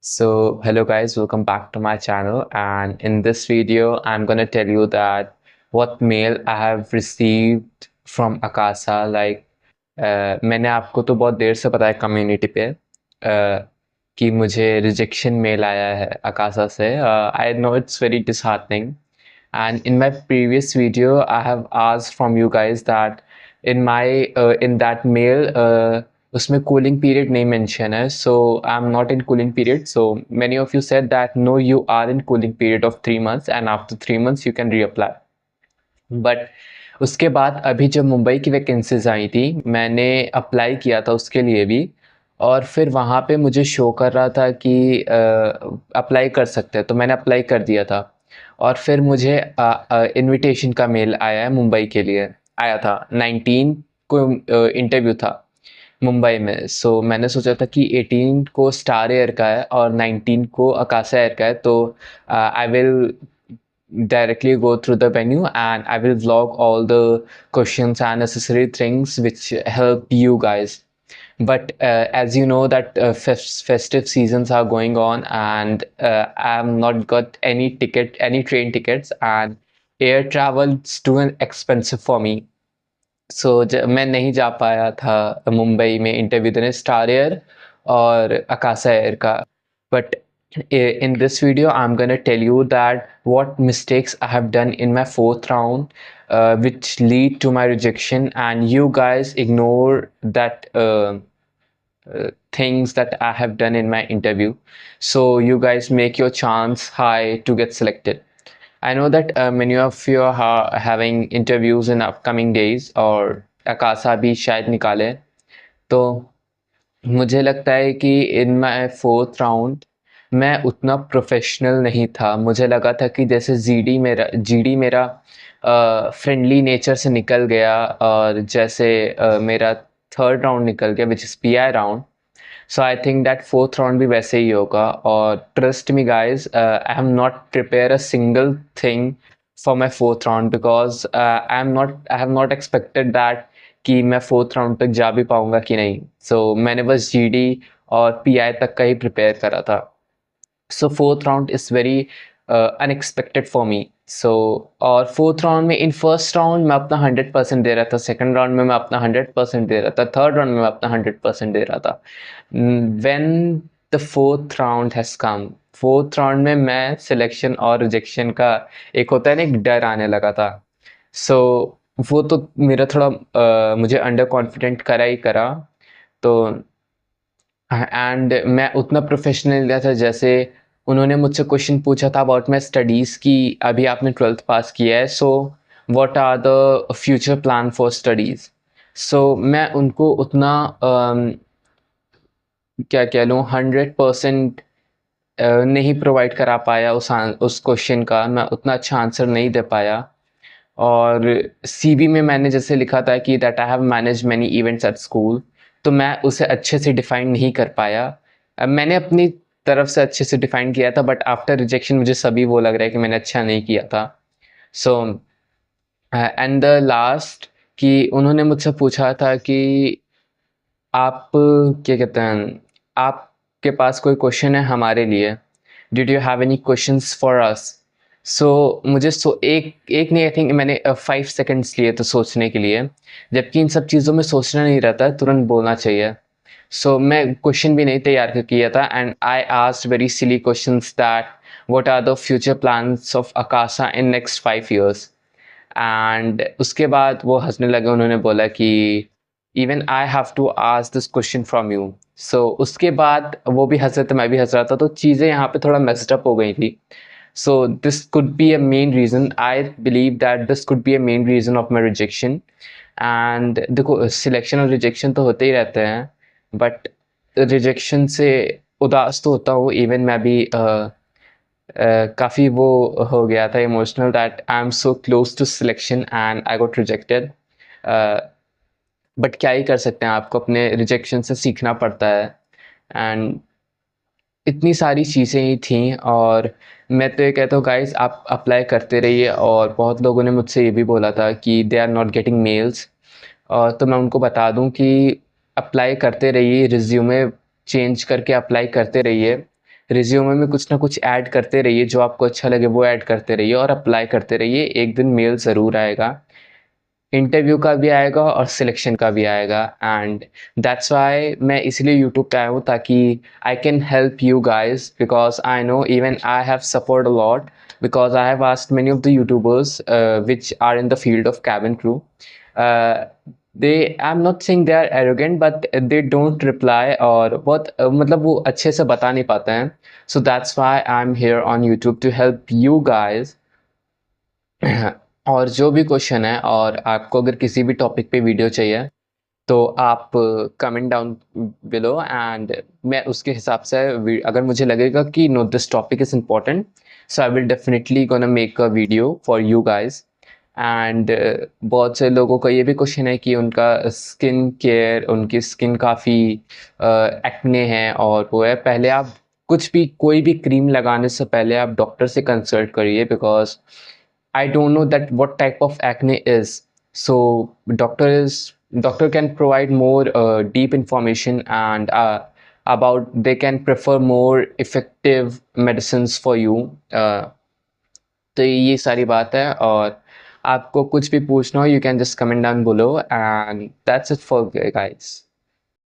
Hello guys, welcome back to my channel. And in this video, I'm gonna tell you that what mail I have received from akasa. मैंने आपको तो बहुत देर से पता है community पे कि मुझे रिजेक्शन मेल आया है akasa से. I know it's very disheartening. And in my previous video, I have asked from you guys that in that mail, उसमें cooling period नहीं mention है. So I'm not in cooling period. So many of you said that no, you are in cooling period of 3 months, and after 3 months you can reapply. But उसके बाद अभी जब मुंबई की vacancies आई थी, मैंने apply किया था उसके लिए भी. और फिर वहाँ पे मुझे शो कर रहा था कि अप्लाई कर सकते हैं, तो मैंने अप्लाई कर दिया था. और फिर मुझे इनविटेशन का मेल आया है मुंबई के लिए. आया था 19 को, इंटरव्यू था मुंबई में. सो मैंने सोचा था कि 18 को स्टार एयर का है और 19 को अकासा एयर का है, तो I will directly go through the menu and I will vlog all the questions and necessary things which help you guys. But as you know that festive seasons are going on, and I have not got any train tickets, and air travel is too expensive for me. मैं नहीं जा पाया था मुंबई में interview देने star air और Akasa air का. But in this video I'm gonna tell you that what mistakes I have done in my fourth round, which lead to my rejection, and you guys ignore that things that I have done in my interview, so you guys make your chance high to get selected. I know that many of you are having interviews in upcoming days, और अकासा भी शायद निकाले. तो मुझे लगता है कि in my fourth round मैं उतना प्रोफेशनल नहीं था. मुझे लगा था कि जैसे जीडी मेरा फ्रेंडली नेचर से निकल गया, और जैसे मेरा थर्ड राउंड निकल गया which is pi round. So I think that fourth round भी वैसे ही होगा. और trust me guys, I have not prepare a single thing for my fourth round, because I have not expected that कि मैं fourth round तक जा भी पाऊंगा कि नहीं. मैंने बस जीडी और पीआई तक का ही प्रिपेयर करा था. Fourth round is very unexpected for me. और फोर्थ राउंड में, इन फर्स्ट राउंड मैं अपना 100% दे रहा था, सेकंड राउंड में मैं अपना 100% दे रहा था, थर्ड राउंड में मैं अपना 100% दे रहा था. When the fourth round has come, fourth round में मैं सिलेक्शन और रिजेक्शन का, एक होता है ना, एक डर आने लगा था. सो वो तो मेरा थोड़ा मुझे अंडर कॉन्फिडेंट करा ही करा. तो एंड मैं उतना प्रोफेशनल था, जैसे उन्होंने मुझसे क्वेश्चन पूछा था अबाउट माई स्टडीज़ की, अभी आपने ट्वेल्थ पास किया है, so what are the future plan for studies. मैं उनको उतना क्या कह लूँ, 100% नहीं प्रोवाइड करा पाया. उस क्वेश्चन का मैं उतना अच्छा आंसर नहीं दे पाया. और सीवी में मैंने जैसे लिखा था कि that I have manage many events at school, तो मैं उसे अच्छे से डिफाइन नहीं कर पाया. मैंने अपनी तरफ से अच्छे से डिफाइन किया था, बट आफ्टर रिजेक्शन मुझे सभी वो लग रहा है कि मैंने अच्छा नहीं किया था. सो एंड द लास्ट, कि उन्होंने मुझसे पूछा था कि आप क्या कहते हैं, आपके पास कोई क्वेश्चन है हमारे लिए, did you have any questions for us. मुझे एक नहीं, आई थिंक मैंने 5 सेकेंड्स लिए थे सोचने के लिए, जबकि इन सब चीज़ों में सोचना नहीं रहता, तुरंत बोलना चाहिए. मैं क्वेश्चन भी नहीं तैयार किया था, and I asked very silly questions that what are the future plans of Akasa in next 5 years. And उसके बाद वो हंसने लगे. उन्होंने बोला कि even I have to ask this question from you. उसके बाद वो भी हंस रहे थे, मैं भी हंस रहा था, तो चीज़ें यहाँ पे थोड़ा मेस्ड अप हो गई थी. This could be a main reason. I believe that this could be a main reason of my rejection. And देखो, सिलेक्शन और रिजेक्शन तो होते ही रहते हैं, बट रिजेक्शन से उदास तो होता हूँ. इवन मैं भी काफ़ी वो हो गया था emotional, that I am so close to selection and I got rejected. But क्या ही कर सकते हैं, आपको अपने रिजेक्शन से सीखना पड़ता है. एंड इतनी सारी चीज़ें ही थी. और मैं तो ये कहता हूँ गाइस, आप अप्लाई करते रहिए. और बहुत लोगों ने मुझसे ये भी बोला था कि they are not getting mails, और तो मैं उनको बता दूं कि अप्लाई करते रहिए, रिज्यूमे चेंज करके अप्लाई करते रहिए. रिज्यूमे में कुछ ना कुछ ऐड करते रहिए, जो आपको अच्छा लगे वो ऐड करते रहिए और अप्लाई करते रहिए। एक दिन मेल ज़रूर आएगा, इंटरव्यू का भी आएगा और सिलेक्शन का भी आएगा। एंड दैट्स वाई मैं इसलिए यूट्यूब पे आया हूँ, ताकि I can help you guys, because I know even I have suffered a lot, because I have asked many of the YouTubers which are in the field of cabin crew. I'm not saying they are arrogant, but they don't reply, और बहुत मतलब वो अच्छे से बता नहीं पाते हैं. So that's why I'm here on YouTube to help you guys. और जो भी क्वेश्चन है, और आपको अगर किसी भी टॉपिक पे वीडियो चाहिए, तो आप कमेंट डाउन बिलो, एंड मैं उसके हिसाब से अगर मुझे लगेगा कि no this topic is important, so I will definitely gonna make a video for you guys. And बहुत से लोगों का ये भी क्वेश्चन है कि उनका स्किन केयर, उनकी स्किन काफ़ी एक्ने है और वो है। पहले आप कुछ भी कोई भी क्रीम लगाने से पहले आप डॉक्टर से कंसल्ट करिए, because I don't know that what type of acne is. So doctor can provide more deep information, and about they can prefer more effective medicines for you. तो ये सारी बात है, और आपको कुछ भी पूछना हो, you can just comment down below, and that's it for guys.